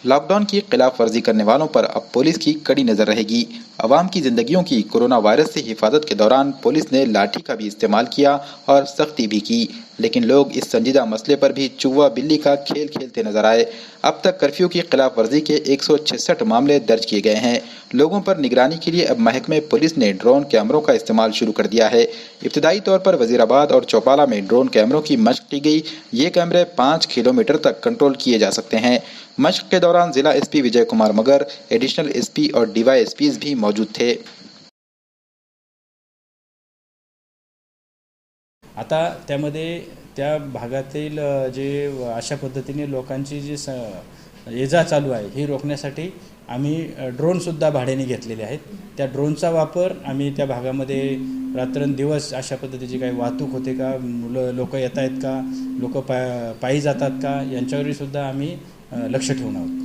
Lockdown की खिलाफ वर्जी करने वालों पर अब पुलिस की कड़ी नजर रहेगी। आवाम की जिंदगियों की कोरोना वायरस से हिफाजत के दौरान पुलिस ने लाठी का भी इस्तेमाल किया और सख्ती भी की, लेकिन लोग इस संजीदा मसले पर भी चूहा बिल्ली का खेल खेलते नजर आए। अब तक कर्फ्यू की खिलाफ वर्जी के 166 मामले दर्ज किए गए हैं। लोगों पर निगरानी के लिए अब महकमे पुलिस ने ड्रोन कैमरों का इस्तेमाल शुरू कर दिया है। इब्तदाई तौर पर वजीराबाद और चौपाला में ड्रोन कैमरों की मशक की गई। ये कैमरे 5 किलोमीटर तक कंट्रोल किए जा सकते हैं। मशक के दौरान जिला एसपी विजय कुमार मगर, एडिशनल एसपी और डीवाईएसपीज भी मौजूद थे। आता त्यामध्ये त्या भागातील जे अशा पद्धतीने लोकांची जी ये-जा चालू आहे ही रोखण्यासाठी आम्ही ड्रोनसुद्धा भाड्याने घेतलेले आहेत। त्या ड्रोनचा वापर आम्ही त्या भागामध्ये रात्रंदिवस अशा पद्धतीची काही वाहतूक होते का, लोक येत आहेत का, लोक पायी जातात का, यांच्यावरही सुद्धा आम्ही लक्ष ठेवून आहोत।